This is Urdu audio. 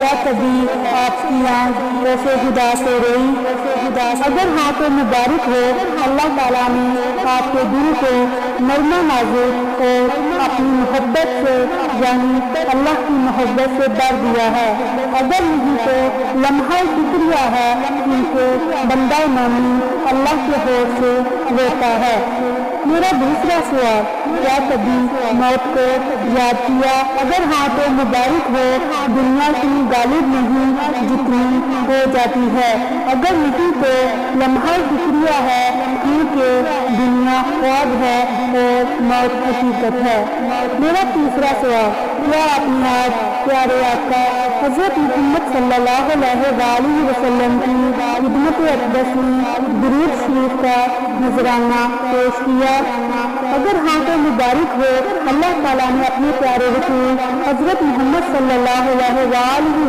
کیا کبھی آپ کی آنکھ ویسے خدا سے روئی؟ اگر ہاتھ مبارک ہو، اللہ تعالیٰ نے آپ کے دل کو نرم نازک اور اپنی محبت سے یعنی اللہ کی محبت سے بھر دیا ہے۔ اگر نہیں تو لمحہ شکریہ ہے کیونکہ بندہ مومن اللہ کے حوض سے روتا ہے۔ میرا دوسرا سوال، کیا کبھی موت کو یاد کیا؟ اگر ہاتھ مبارک ہو، دنیا اتنی غالب نہیں جتنی ہو جاتی ہے، اگر نہیں تو لمحہ شکریہ ہے کیونکہ دنیا خواب ہے اور موت حقیقت ہے۔ میرا تیسرا سوال، کیا آپ نے آج پیارے آقا حضرت محمد صلی اللہ علیہ وآلہ وسلم کی خدمت اقدس میں درود شریف کا نذرانہ پیش کیا؟ اگر ہاں تو مبارک ہو، اللہ تعالیٰ نے اپنے پیارے رسول حضرت محمد صلی اللہ علیہ وآلہ